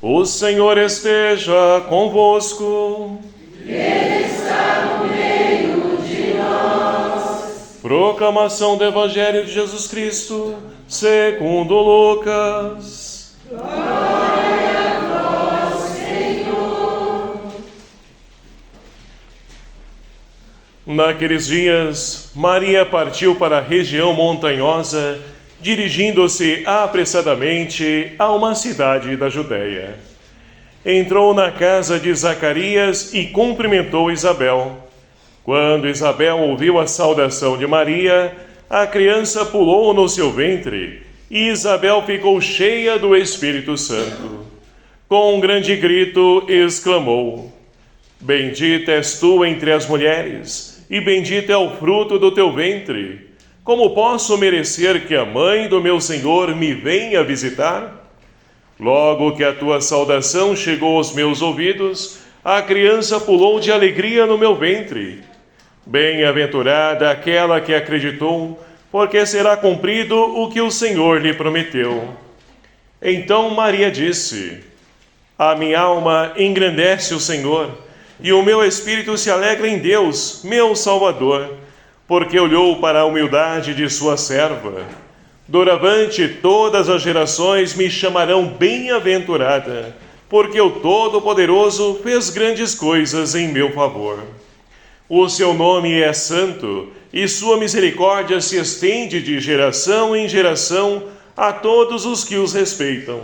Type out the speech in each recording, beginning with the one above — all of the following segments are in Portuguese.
O Senhor esteja convosco. Ele está no meio de nós. Proclamação do Evangelho de Jesus Cristo, segundo Lucas. Glória a vós, Senhor. Naqueles dias, Maria partiu para a região montanhosa, dirigindo-se apressadamente a uma cidade da Judéia. Entrou na casa de Zacarias e cumprimentou Isabel. Quando Isabel ouviu a saudação de Maria, a criança pulou no seu ventre e Isabel ficou cheia do Espírito Santo. Com um grande grito, exclamou: Bendita és tu entre as mulheres, e bendito é o fruto do teu ventre. Como posso merecer que a mãe do meu Senhor me venha visitar? Logo que a tua saudação chegou aos meus ouvidos, a criança pulou de alegria no meu ventre. Bem-aventurada aquela que acreditou, porque será cumprido o que o Senhor lhe prometeu. Então Maria disse: A minha alma engrandece o Senhor, e o meu espírito se alegra em Deus, meu Salvador, porque olhou para a humildade de sua serva. Doravante todas as gerações me chamarão bem-aventurada, porque o Todo-Poderoso fez grandes coisas em meu favor. O seu nome é santo, e sua misericórdia se estende de geração em geração a todos os que os respeitam.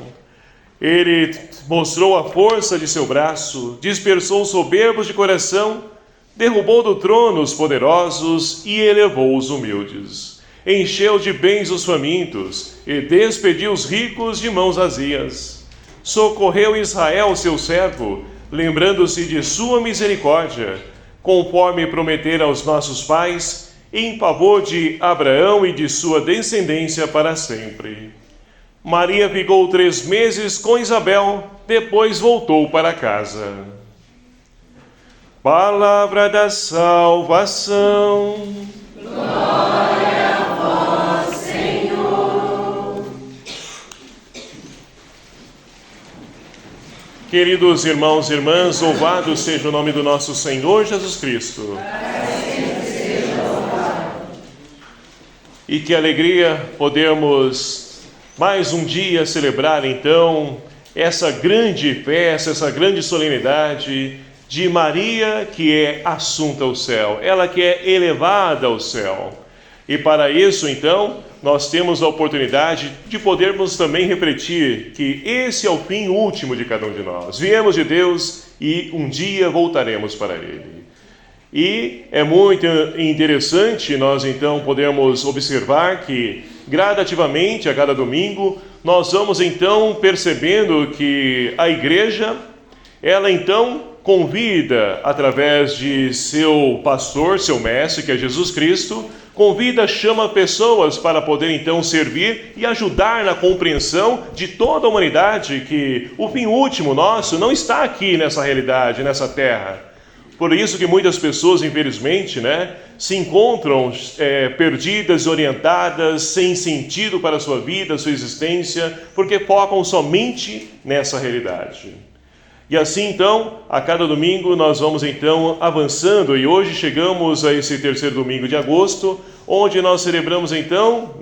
Ele mostrou a força de seu braço, dispersou os soberbos de coração, derrubou do trono os poderosos e elevou os humildes. Encheu de bens os famintos e despediu os ricos de mãos vazias. Socorreu Israel, seu servo, lembrando-se de sua misericórdia, conforme prometera aos nossos pais, em favor de Abraão e de sua descendência para sempre. Maria ficou 3 meses com Isabel, depois voltou para casa. Palavra da salvação. Glória a vós, Senhor. Queridos irmãos e irmãs, louvado seja o nome do nosso Senhor Jesus Cristo. E que alegria podermos mais um dia celebrar então essa grande festa, essa grande solenidade de Maria, que é assunta ao céu, ela que é elevada ao céu. E para isso, então, nós temos a oportunidade de podermos também refletir que esse é o fim último de cada um de nós. Viemos de Deus e um dia voltaremos para Ele. E é muito interessante nós, então, podermos observar que, gradativamente, a cada domingo, nós vamos, então, percebendo que a igreja, ela, então, convida, através de seu pastor, seu mestre, que é Jesus Cristo, convida, chama pessoas para poder então servir e ajudar na compreensão de toda a humanidade, que o fim último nosso não está aqui nessa realidade, nessa terra. Por isso que muitas pessoas, infelizmente, se encontram perdidas, orientadas, sem sentido para a sua vida, a sua existência, porque focam somente nessa realidade. E assim, então, a cada domingo nós vamos, então, avançando, e hoje chegamos a esse 3º domingo de agosto, onde nós celebramos, então,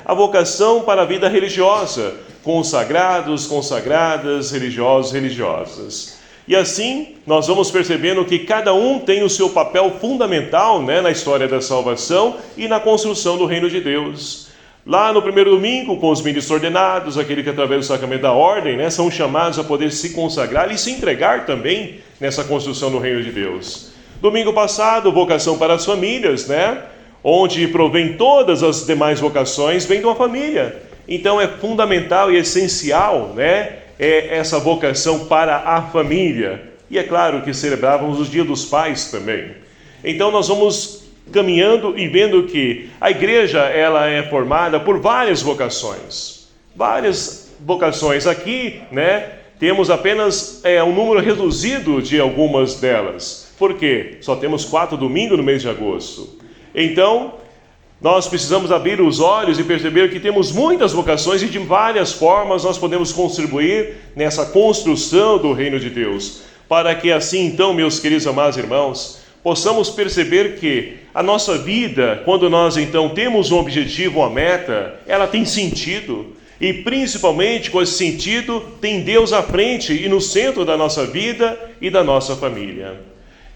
a vocação para a vida religiosa, consagrados, consagradas, religiosos, religiosas. E assim, nós vamos percebendo que cada um tem o seu papel fundamental, na história da salvação e na construção do reino de Deus. Lá no primeiro domingo, com os ministros ordenados, aquele que através do sacramento da ordem, são chamados a poder se consagrar e se entregar também nessa construção do reino de Deus. Domingo passado, vocação para as famílias, onde provém todas as demais vocações, vem de uma família. Então é fundamental e essencial, essa vocação para a família. E é claro que celebrávamos o Dia dos Pais também. Então nós vamos caminhando e vendo que a igreja, ela é formada por várias vocações. Várias vocações. Aqui, temos apenas um número reduzido de algumas delas. Por quê? Só temos 4 domingos no mês de agosto. Então, Nós precisamos abrir os olhos e perceber que temos muitas vocações e de várias formas nós podemos contribuir nessa construção do reino de Deus. Para que assim então, meus queridos amados irmãos, possamos perceber que a nossa vida, quando nós então temos um objetivo, uma meta, ela tem sentido. E principalmente com esse sentido, tem Deus à frente e no centro da nossa vida e da nossa família.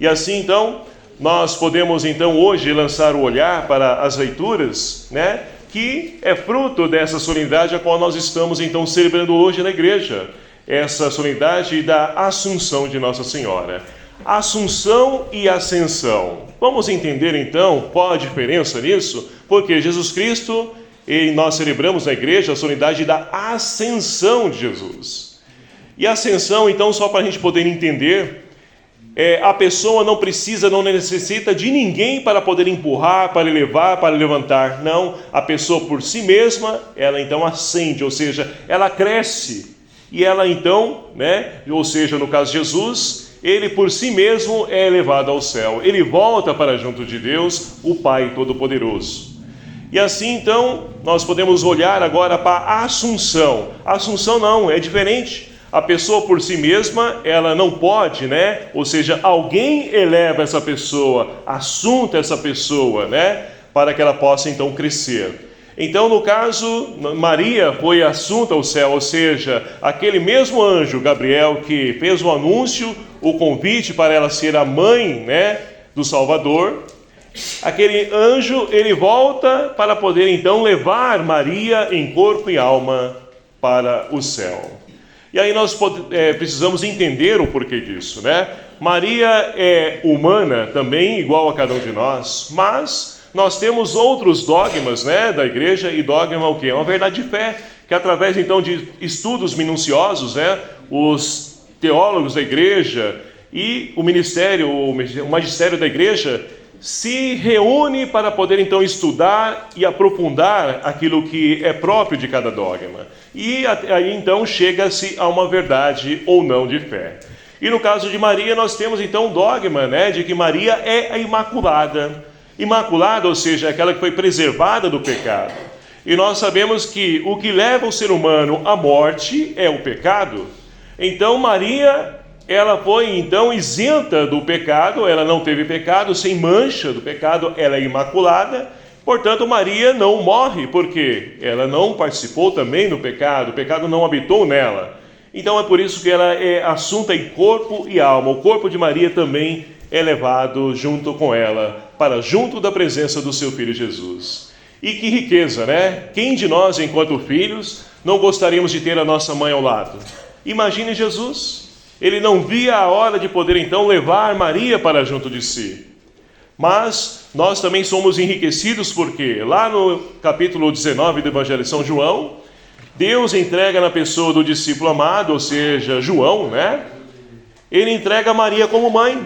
E assim então, nós podemos então hoje lançar o olhar para as leituras, né, que é fruto dessa solenidade a qual nós estamos então celebrando hoje na igreja, essa solenidade da Assunção de Nossa Senhora. Assunção e ascensão. Vamos entender então qual a diferença nisso? Porque Jesus Cristo, e nós celebramos na igreja a solenidade da ascensão de Jesus. E a ascensão, então, só para a gente poder entender, a pessoa não necessita de ninguém para poder empurrar, para elevar, para levantar. Não, a pessoa por si mesma, ela então ascende, ou seja, ela cresce. E ela então, ou seja, no caso de Jesus, ele por si mesmo é elevado ao céu. Ele volta para junto de Deus, o Pai Todo-Poderoso. E assim então, nós podemos olhar agora para a Assunção. A Assunção não, é diferente. A pessoa por si mesma, ela não pode, ou seja, alguém eleva essa pessoa, assunta essa pessoa, para que ela possa então crescer. Então, no caso, Maria foi assunta ao céu, ou seja, aquele mesmo anjo, Gabriel, que fez o anúncio, o convite para ela ser a mãe, do Salvador. Aquele anjo, ele volta para poder então levar Maria em corpo e alma para o céu. E aí nós precisamos entender o porquê disso, Maria é humana também, igual a cada um de nós, mas nós temos outros dogmas, da igreja, e dogma o quê? É uma verdade de fé, que através então de estudos minuciosos, os teólogos da igreja e o magistério da igreja se reúne para poder então estudar e aprofundar aquilo que é próprio de cada dogma. E aí então chega-se a uma verdade ou não de fé. E no caso de Maria nós temos então o dogma, de que Maria é a Imaculada. Imaculada, ou seja, aquela que foi preservada do pecado. E nós sabemos que o que leva o ser humano à morte é o pecado. Então Maria, ela foi então isenta do pecado, ela não teve pecado, sem mancha do pecado, ela é imaculada. Portanto, Maria não morre, porque ela não participou também do pecado, o pecado não habitou nela. Então é por isso que ela é assunta em corpo e alma. O corpo de Maria também é levado junto com ela, para junto da presença do seu Filho Jesus. E que riqueza, Quem de nós, enquanto filhos, não gostaríamos de ter a nossa mãe ao lado? Imagine Jesus. Ele não via a hora de poder então levar Maria para junto de si. Mas nós também somos enriquecidos porque lá no capítulo 19 do Evangelho de São João, Deus entrega na pessoa do discípulo amado, ou seja, João, Ele entrega Maria como mãe.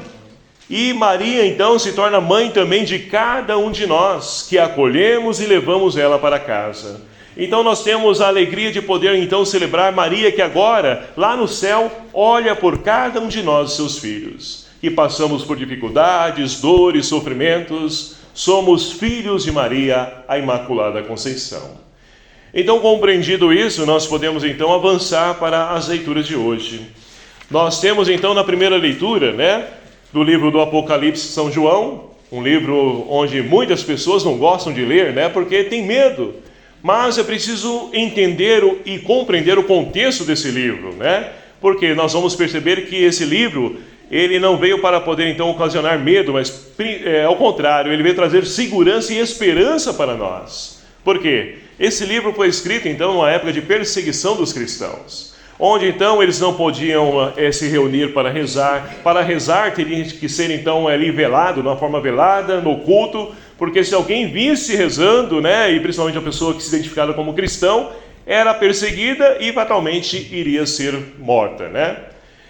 E Maria então se torna mãe também de cada um de nós, que a acolhemos e levamos ela para casa. Então nós temos a alegria de poder então celebrar Maria, que agora, lá no céu, olha por cada um de nós, seus filhos. Que passamos por dificuldades, dores, sofrimentos, somos filhos de Maria, a Imaculada Conceição. Então, compreendido isso, nós podemos então avançar para as leituras de hoje. Nós temos então na primeira leitura, do livro do Apocalipse de São João, um livro onde muitas pessoas não gostam de ler, porque tem medo. Mas é preciso entender e compreender o contexto desse livro, Porque nós vamos perceber que esse livro, ele não veio para poder então ocasionar medo, mas ao contrário, ele veio trazer segurança e esperança para nós. Por quê? Esse livro foi escrito então numa época de perseguição dos cristãos, onde então eles não podiam se reunir para rezar teria que ser então ali velado, de uma forma velada, no culto, porque se alguém visse rezando, e principalmente a pessoa que se identificava como cristão, era perseguida e fatalmente iria ser morta,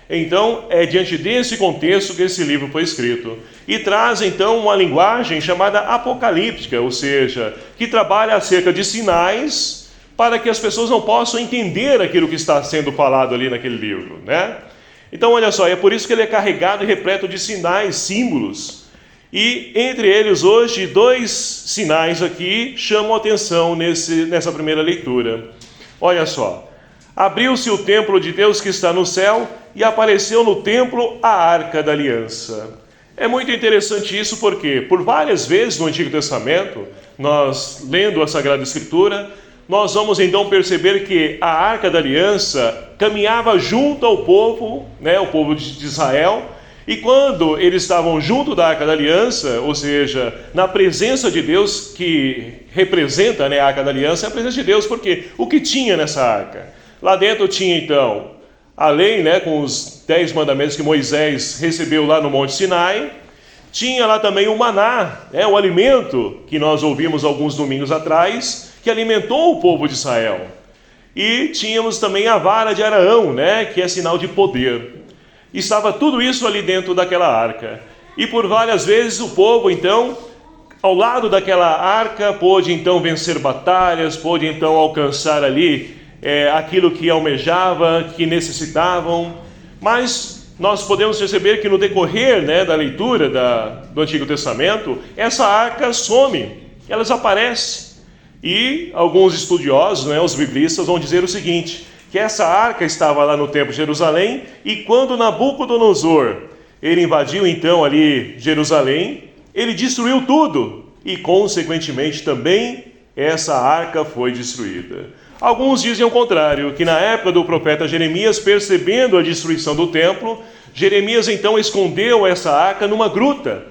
Então, é diante desse contexto que esse livro foi escrito. E traz então uma linguagem chamada apocalíptica, ou seja, que trabalha acerca de sinais para que as pessoas não possam entender aquilo que está sendo falado ali naquele livro, Então, olha só, é por isso que ele é carregado e repleto de sinais, símbolos. E entre eles hoje, dois sinais aqui chamam a atenção nessa primeira leitura. Olha só, abriu-se o templo de Deus que está no céu e apareceu no templo a Arca da Aliança. É muito interessante isso porque, por várias vezes no Antigo Testamento, nós lendo a Sagrada Escritura, nós vamos então perceber que a Arca da Aliança caminhava junto ao povo, né, o povo de Israel, e quando eles estavam junto da Arca da Aliança, ou seja, na presença de Deus, que representa, né, a Arca da Aliança, é a presença de Deus, porque o que tinha nessa arca? Lá dentro tinha então a lei, né, com os 10 mandamentos que Moisés recebeu lá no Monte Sinai. Tinha lá também o maná, né, o alimento que nós ouvimos alguns domingos atrás, que alimentou o povo de Israel. E tínhamos também a vara de Araão, né, que é sinal de poder. Estava tudo isso ali dentro daquela arca. E por várias vezes o povo, então, ao lado daquela arca, pôde então vencer batalhas, pôde então alcançar ali aquilo que almejava, que necessitavam. Mas nós podemos perceber que no decorrer, né, da leitura do Antigo Testamento, essa arca some, ela desaparece. E alguns estudiosos, né, os biblistas, vão dizer o seguinte, que essa arca estava lá no templo de Jerusalém, e quando Nabucodonosor, ele invadiu então ali Jerusalém, ele destruiu tudo, e consequentemente também essa arca foi destruída. Alguns dizem o contrário, que na época do profeta Jeremias, percebendo a destruição do templo, Jeremias então escondeu essa arca numa gruta.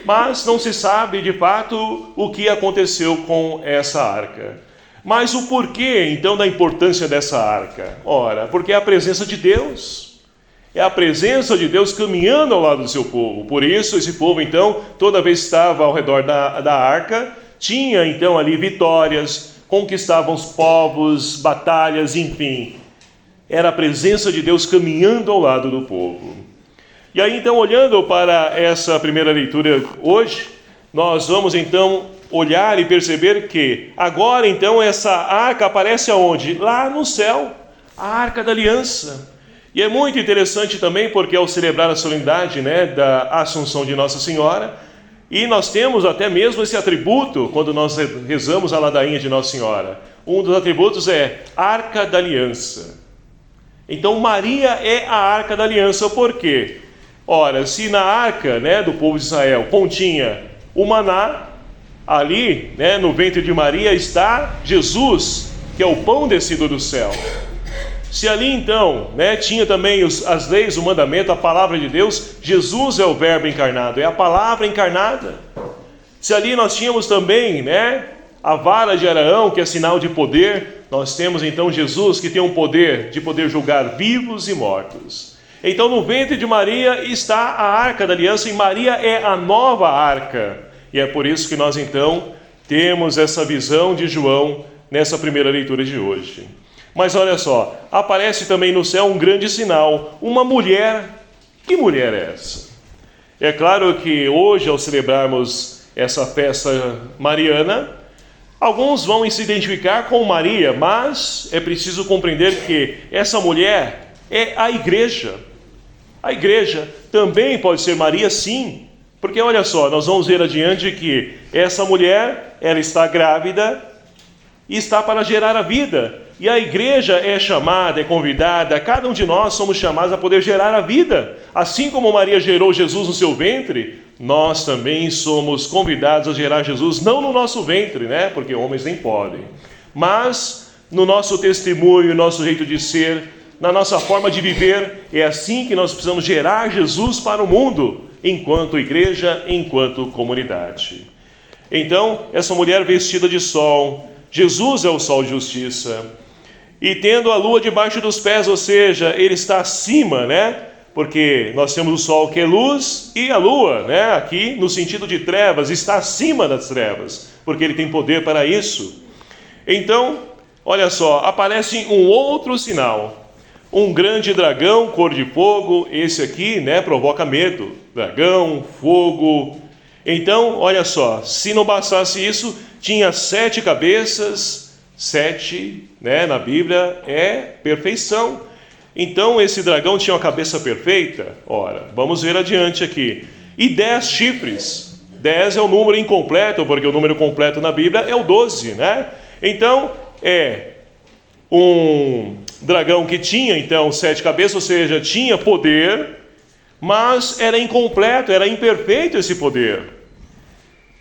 Mas não se sabe de fato o que aconteceu com essa arca. Mas o porquê, então, da importância dessa arca? Ora, porque é a presença de Deus. É a presença de Deus caminhando ao lado do seu povo. Por isso, esse povo, então, toda vez que estava ao redor da arca, tinha, então, ali vitórias, conquistavam os povos, batalhas, enfim. Era a presença de Deus caminhando ao lado do povo. E aí, então, olhando para essa primeira leitura hoje, nós vamos, então, olhar e perceber que agora então essa arca aparece aonde? Lá no céu, a Arca da Aliança. E é muito interessante também porque ao celebrar a solenidade, né, da Assunção de Nossa Senhora, e nós temos até mesmo esse atributo quando nós rezamos a ladainha de Nossa Senhora. Um dos atributos é Arca da Aliança. Então Maria é a Arca da Aliança, por quê? Ora, se na arca, né, do povo de Israel continha o maná, ali, né, no ventre de Maria está Jesus, que é o pão descido do céu. Se ali então, né, tinha também as leis, o mandamento, a palavra de Deus, Jesus é o verbo encarnado, é a palavra encarnada. Se ali nós tínhamos também, né, a vara de Araão, que é sinal de poder, nós temos então Jesus, que tem um poder de poder julgar vivos e mortos. Então no ventre de Maria está a Arca da Aliança, e Maria é a nova arca. E é por isso que nós então temos essa visão de João nessa primeira leitura de hoje. Mas olha só, aparece também no céu um grande sinal, uma mulher. Que mulher é essa? É claro que hoje, ao celebrarmos essa festa mariana, alguns vão se identificar com Maria, mas é preciso compreender que essa mulher é a igreja. A igreja também pode ser Maria, sim. Porque olha só, nós vamos ver adiante que essa mulher, ela está grávida e está para gerar a vida. E a igreja é chamada, é convidada, cada um de nós somos chamados a poder gerar a vida. Assim como Maria gerou Jesus no seu ventre, nós também somos convidados a gerar Jesus, não no nosso ventre, né? Porque homens nem podem. Mas no nosso testemunho, no nosso jeito de ser, na nossa forma de viver, é assim que nós precisamos gerar Jesus para o mundo, enquanto igreja, enquanto comunidade. Então, essa mulher vestida de sol, Jesus é o sol de justiça, e tendo a lua debaixo dos pés, ou seja, ele está acima, né? Porque nós temos o sol que é luz, e a lua, né, aqui no sentido de trevas, está acima das trevas, porque ele tem poder para isso. Então, olha só, aparece um outro sinal. Um grande dragão, cor de fogo, esse aqui, né, provoca medo. Dragão, fogo. Então, olha só, se não bastasse isso, tinha 7 cabeças, 7, né, na Bíblia é perfeição. Então, esse dragão tinha uma cabeça perfeita? Ora, vamos ver adiante aqui. e 10 chifres. 10 é o número incompleto, porque o número completo na Bíblia é o 12, né? Então, é um dragão que tinha, então, 7 cabeças, ou seja, tinha poder, mas era incompleto, era imperfeito esse poder.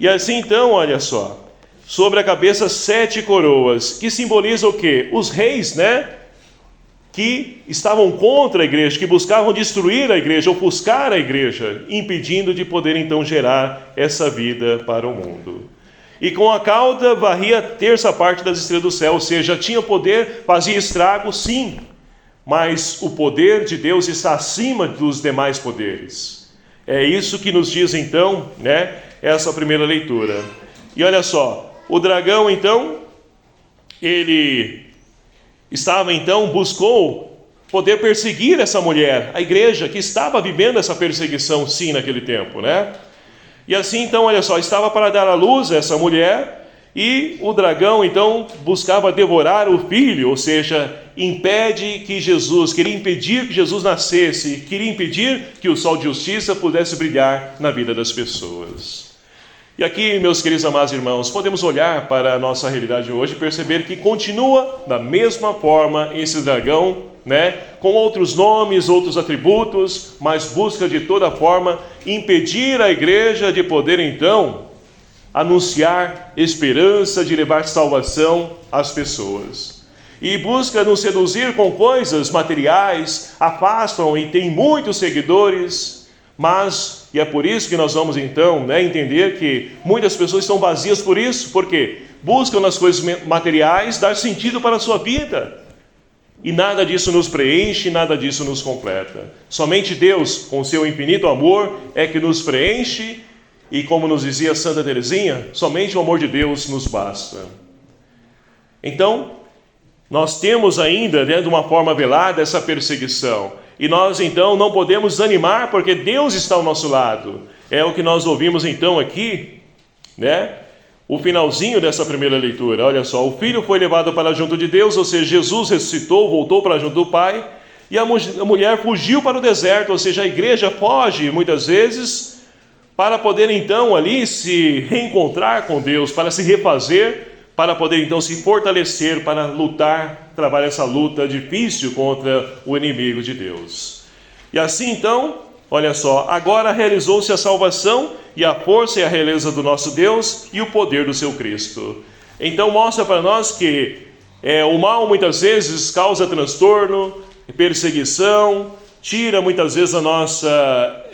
E assim, então, olha só, sobre a cabeça 7 coroas, que simboliza o quê? Os reis, né? Que estavam contra a igreja, que buscavam destruir a igreja, ofuscar a igreja, impedindo de poder então gerar essa vida para o mundo. E com a cauda varria a terça parte das estrelas do céu, ou seja, tinha poder, fazia estrago, sim, mas o poder de Deus está acima dos demais poderes. É isso que nos diz então, né, essa primeira leitura. E olha só, o dragão então, ele estava então, buscou poder perseguir essa mulher, a igreja que estava vivendo essa perseguição sim naquele tempo, né? E assim então, olha só, estava para dar à luz essa mulher, e o dragão então buscava devorar o filho, ou seja, queria impedir que Jesus nascesse, queria impedir que o sol de justiça pudesse brilhar na vida das pessoas. E aqui, meus queridos amados irmãos, podemos olhar para a nossa realidade hoje e perceber que continua da mesma forma esse dragão, né? Com outros nomes, outros atributos, mas busca de toda forma impedir a igreja de poder então anunciar esperança, de levar salvação às pessoas. E busca nos seduzir com coisas materiais, afastam e tem muitos seguidores, mas, e é por isso que nós vamos então entender que muitas pessoas estão vazias por isso, porque buscam nas coisas materiais dar sentido para a sua vida. E nada disso nos preenche, nada disso nos completa. Somente Deus, com seu infinito amor, é que nos preenche, e como nos dizia Santa Teresinha, somente o amor de Deus nos basta. Então, nós temos ainda, de uma forma velada, essa perseguição. E nós então não podemos desanimar, porque Deus está ao nosso lado. É o que nós ouvimos então aqui, né? O finalzinho dessa primeira leitura. Olha só, o filho foi levado para junto de Deus, ou seja, Jesus ressuscitou, voltou para junto do Pai, e a mulher fugiu para o deserto, ou seja, a igreja foge muitas vezes para poder então ali se reencontrar com Deus, para se refazer, para poder então se fortalecer, para lutar, trabalhar essa luta difícil contra o inimigo de Deus. E assim então, olha só, agora realizou-se a salvação e a força e a realeza do nosso Deus e o poder do seu Cristo. Então mostra para nós que o mal muitas vezes causa transtorno, perseguição, tira muitas vezes a nossa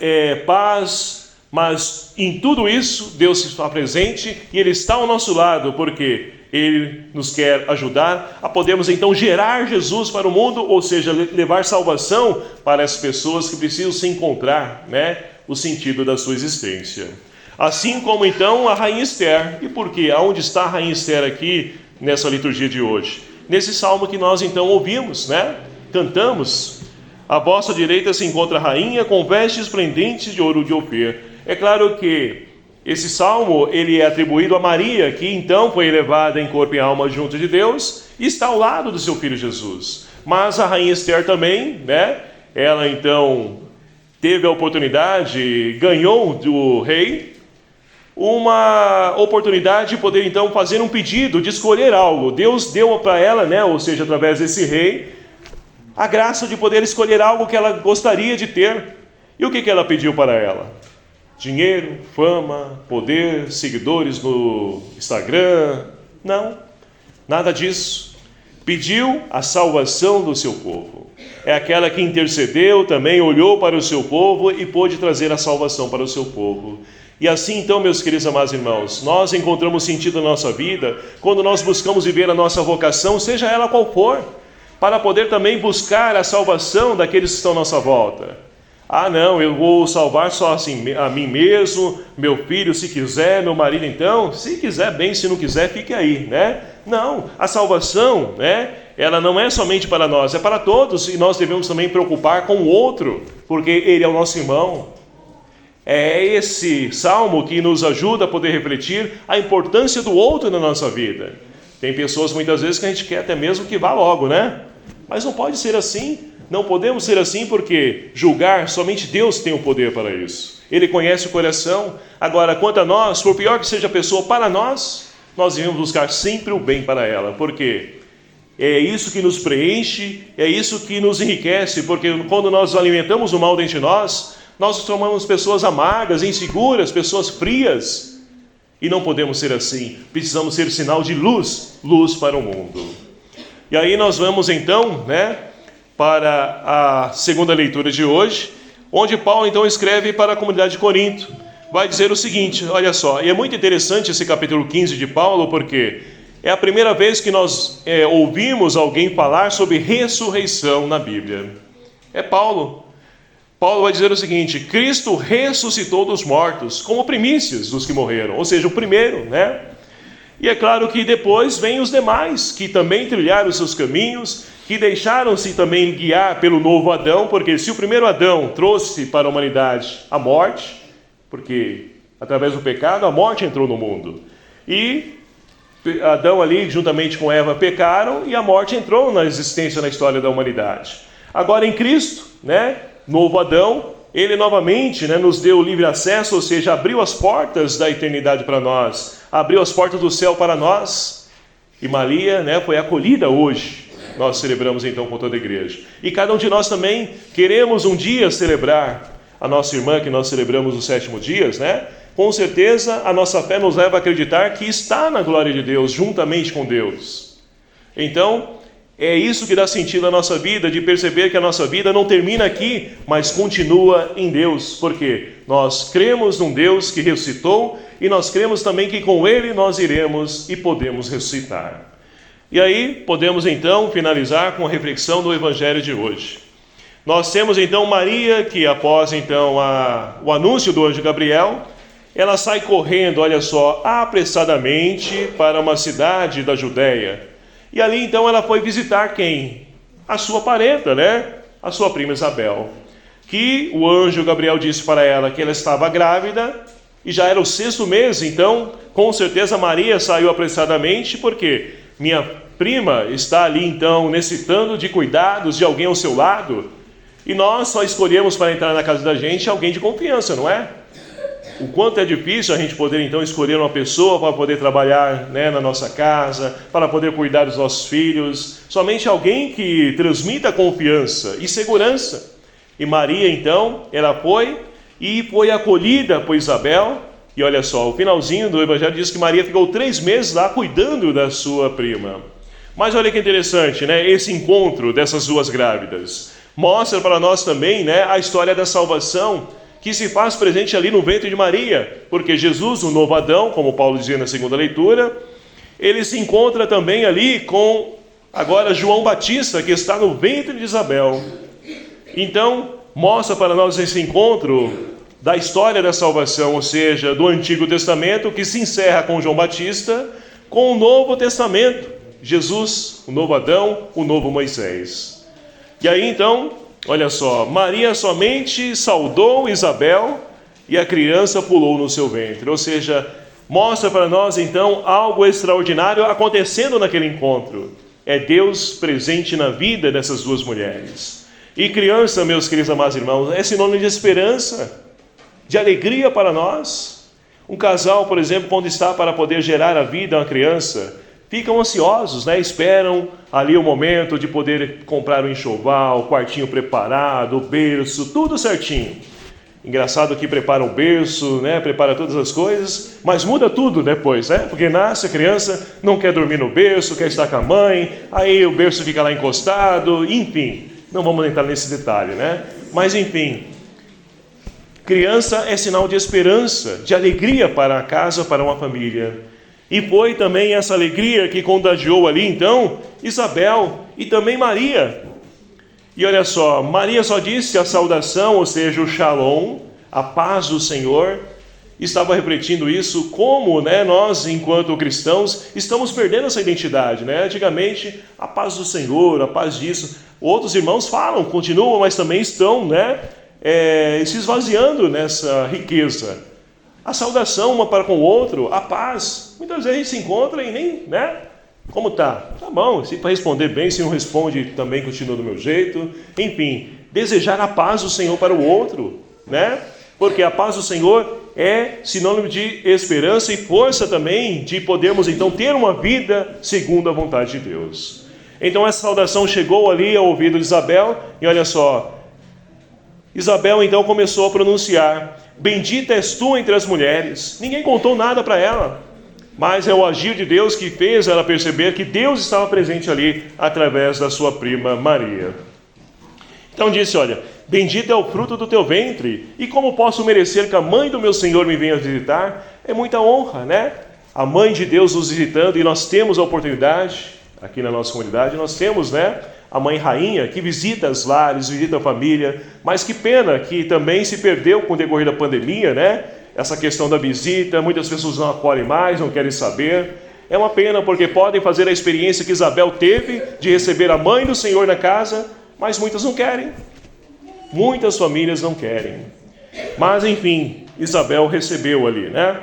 paz, mas em tudo isso Deus está presente e Ele está ao nosso lado, porque Ele nos quer ajudar a podermos então gerar Jesus para o mundo, ou seja, levar salvação para as pessoas que precisam se encontrar, o sentido da sua existência. Assim como então a Rainha Esther. E por quê? Aonde está a Rainha Esther aqui nessa liturgia de hoje? Nesse salmo que nós então ouvimos, cantamos: à vossa direita se encontra a rainha com vestes esplendentes de ouro de Ofir. É claro que esse salmo ele é atribuído a Maria, que então foi elevada em corpo e alma junto de Deus e está ao lado do seu filho Jesus. Mas a Rainha Esther também, ela então teve a oportunidade, ganhou do rei uma oportunidade de poder então fazer um pedido, de escolher algo. Deus deu para ela, ou seja, através desse rei, a graça de poder escolher algo que ela gostaria de ter. E o que ela pediu para ela? Dinheiro, fama, poder, seguidores no Instagram? Não, nada disso. Pediu a salvação do seu povo. É aquela que intercedeu também, olhou para o seu povo e pôde trazer a salvação para o seu povo. E assim então, meus queridos amados irmãos, nós encontramos sentido na nossa vida quando nós buscamos viver a nossa vocação, seja ela qual for, para poder também buscar a salvação daqueles que estão à nossa volta. Ah, não, eu vou salvar só assim a mim mesmo, meu filho, se quiser, meu marido então, se quiser bem, se não quiser, fique aí, Não, a salvação, ela não é somente para nós, é para todos, e nós devemos também preocupar com o outro, porque ele é o nosso irmão. É esse salmo que nos ajuda a poder refletir a importância do outro na nossa vida. Tem pessoas muitas vezes que a gente quer até mesmo que vá logo, Mas não pode ser assim. Não podemos ser assim, porque julgar, somente Deus tem o poder para isso. Ele conhece o coração. Agora, quanto a nós, por pior que seja a pessoa para nós, nós devemos buscar sempre o bem para ela. Por quê? É isso que nos preenche, é isso que nos enriquece, porque quando nós alimentamos o mal dentro de nós, nós nos tornamos pessoas amargas, inseguras, pessoas frias. E não podemos ser assim. Precisamos ser sinal de luz, luz para o mundo. E aí nós vamos então, para a segunda leitura de hoje, onde Paulo então escreve para a comunidade de Corinto. Vai dizer o seguinte, olha só, e é muito interessante esse capítulo 15 de Paulo, porque é a primeira vez que nós ouvimos alguém falar sobre ressurreição na Bíblia. É Paulo. Paulo vai dizer o seguinte: Cristo ressuscitou dos mortos, como primícias dos que morreram, ou seja, o primeiro, E é claro que depois vem os demais, que também trilharam os seus caminhos, que deixaram-se também guiar pelo novo Adão, porque se o primeiro Adão trouxe para a humanidade a morte, porque através do pecado a morte entrou no mundo, e Adão ali, juntamente com Eva, pecaram, e a morte entrou na existência, na história da humanidade. Agora em Cristo, novo Adão, ele novamente nos deu livre acesso, ou seja, abriu as portas da eternidade para nós, abriu as portas do céu para nós, e Maria foi acolhida hoje. Nós celebramos então com toda a igreja, e cada um de nós também queremos um dia celebrar a nossa irmã, que nós celebramos os 7 dias, Com certeza a nossa fé nos leva a acreditar que está na glória de Deus, juntamente com Deus. Então, é isso que dá sentido à nossa vida, de perceber que a nossa vida não termina aqui, mas continua em Deus. Porque nós cremos num Deus que ressuscitou, e nós cremos também que com Ele nós iremos e podemos ressuscitar. E aí podemos então finalizar com a reflexão do Evangelho de hoje. Nós temos então Maria, que após então o anúncio do anjo Gabriel, ela sai correndo, olha só, apressadamente para uma cidade da Judéia. E ali então ela foi visitar quem? A sua parenta, A sua prima Isabel. Que o anjo Gabriel disse para ela que ela estava grávida, e já era o 6º mês, então com certeza Maria saiu apressadamente, porque minha prima está ali então necessitando de cuidados de alguém ao seu lado, e nós só escolhemos para entrar na casa da gente alguém de confiança, não é? O quanto é difícil a gente poder então escolher uma pessoa para poder trabalhar na nossa casa, para poder cuidar dos nossos filhos, somente alguém que transmita confiança e segurança. E Maria então, ela foi acolhida por Isabel, e olha só, o finalzinho do Evangelho diz que Maria ficou 3 meses lá cuidando da sua prima. Mas olha que interessante, esse encontro dessas duas grávidas mostra para nós também a história da salvação, que se faz presente ali no ventre de Maria, porque Jesus, o novo Adão, como Paulo dizia na segunda leitura, ele se encontra também ali com, agora, João Batista, que está no ventre de Isabel. Então, mostra para nós esse encontro da história da salvação, ou seja, do Antigo Testamento, que se encerra com João Batista, com o Novo Testamento, Jesus, o novo Adão, o novo Moisés. E aí então, olha só, Maria somente saudou Isabel e a criança pulou no seu ventre. Ou seja, mostra para nós então algo extraordinário acontecendo naquele encontro. É Deus presente na vida dessas duas mulheres. E criança, meus queridos amados irmãos, é sinônimo de esperança, de alegria para nós. Um casal, por exemplo, quando está para poder gerar a vida a uma criança, ficam ansiosos, esperam ali o momento de poder comprar o enxoval, o quartinho preparado, o berço, tudo certinho. Engraçado que prepara um berço, prepara todas as coisas, mas muda tudo depois, porque nasce a criança, não quer dormir no berço, quer estar com a mãe, aí o berço fica lá encostado, enfim, não vamos entrar nesse detalhe, Mas enfim, criança é sinal de esperança, de alegria para a casa, para uma família. E foi também essa alegria que contagiou ali então Isabel e também Maria. E olha só, Maria só disse a saudação, ou seja, o shalom, a paz do Senhor. Estava refletindo isso, como nós, enquanto cristãos, estamos perdendo essa identidade. Antigamente, a paz do Senhor, a paz disso. Outros irmãos falam, continuam, mas também estão se esvaziando nessa riqueza. A saudação uma para com o outro, a paz. Muitas vezes a gente se encontra e nem, como tá? Tá bom, se para responder bem, se não responde também continua do meu jeito. Enfim, desejar a paz do Senhor para o outro, porque a paz do Senhor é sinônimo de esperança e força também de podermos então ter uma vida segundo a vontade de Deus. Então essa saudação chegou ali ao ouvido de Isabel, e olha só, Isabel então começou a pronunciar: bendita és tu entre as mulheres. Ninguém contou nada para ela, mas é o agir de Deus que fez ela perceber que Deus estava presente ali através da sua prima Maria. Então disse: olha, bendito é o fruto do teu ventre, e como posso merecer que a mãe do meu Senhor me venha visitar? É muita honra, né? A mãe de Deus nos visitando, e nós temos a oportunidade, aqui na nossa comunidade, nós temos, né, a mãe rainha que visita os lares, visita a família, mas que pena que também se perdeu com o decorrer da pandemia, né? Essa questão da visita, muitas pessoas não acolhem mais, não querem saber. É uma pena, porque podem fazer a experiência que Isabel teve de receber a mãe do Senhor na casa, mas muitas não querem. Muitas famílias não querem. Mas enfim, Isabel recebeu ali, né?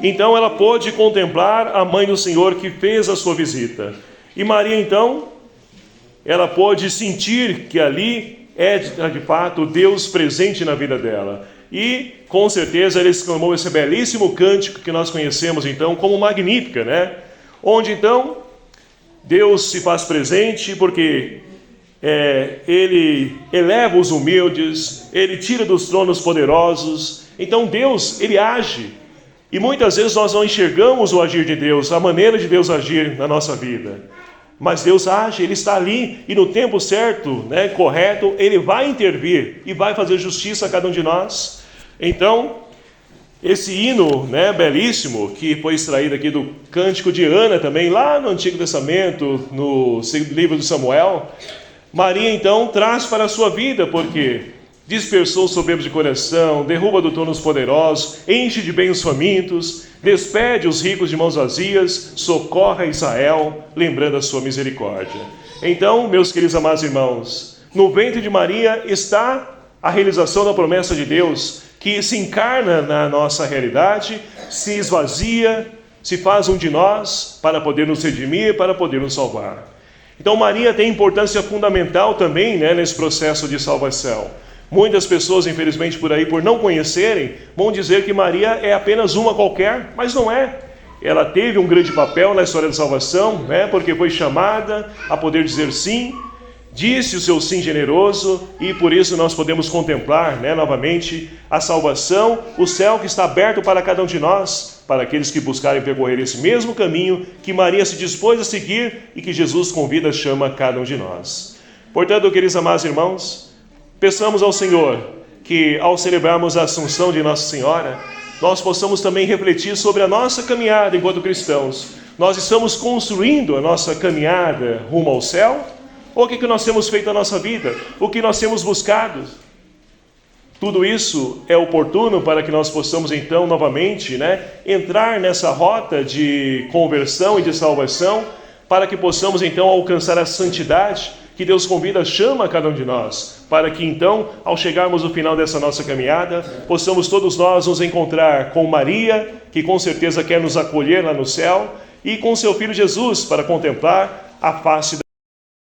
Então ela pôde contemplar a mãe do Senhor que fez a sua visita. E Maria então, ela pôde sentir que ali é de fato Deus presente na vida dela. E com certeza ele exclamou esse belíssimo cântico que nós conhecemos então como Magnífica, né? Onde então Deus se faz presente porque Ele eleva os humildes, Ele tira dos tronos poderosos. Então Deus, Ele age. E muitas vezes nós não enxergamos o agir de Deus, a maneira de Deus agir na nossa vida. Mas Deus age, Ele está ali, e no tempo certo, né, correto, Ele vai intervir e vai fazer justiça a cada um de nós. Então, esse hino, né, belíssimo, que foi extraído aqui do Cântico de Ana também, lá no Antigo Testamento, no livro de Samuel, Maria então traz para a sua vida, porque dispersou os soberbos de coração, derruba do trono os poderosos, enche de bem os famintos, despede os ricos de mãos vazias, socorre a Israel, lembrando a sua misericórdia. Então, meus queridos amados irmãos, no ventre de Maria está a realização da promessa de Deus, que se encarna na nossa realidade, se esvazia, se faz um de nós, para poder nos redimir, para poder nos salvar. Então Maria tem importância fundamental também, né, nesse processo de salvação. Muitas pessoas, infelizmente, por aí, por não conhecerem, vão dizer que Maria é apenas uma qualquer, mas não é. Ela teve um grande papel na história da salvação, né, porque foi chamada a poder dizer sim, disse o seu sim generoso, e por isso nós podemos contemplar, né, novamente a salvação, o céu que está aberto para cada um de nós, para aqueles que buscarem percorrer esse mesmo caminho que Maria se dispôs a seguir e que Jesus convida, chama cada um de nós. Portanto, queridos amados irmãos, peçamos ao Senhor que, ao celebrarmos a Assunção de Nossa Senhora, nós possamos também refletir sobre a nossa caminhada enquanto cristãos. Nós estamos construindo a nossa caminhada rumo ao céu? Ou o que nós temos feito na nossa vida? O que nós temos buscado? Tudo isso é oportuno para que nós possamos então novamente, né, entrar nessa rota de conversão e de salvação, para que possamos então alcançar a santidade que Deus convida, chama a cada um de nós, para que então, ao chegarmos ao final dessa nossa caminhada, possamos todos nós nos encontrar com Maria, que com certeza quer nos acolher lá no céu, e com seu Filho Jesus, para contemplar a face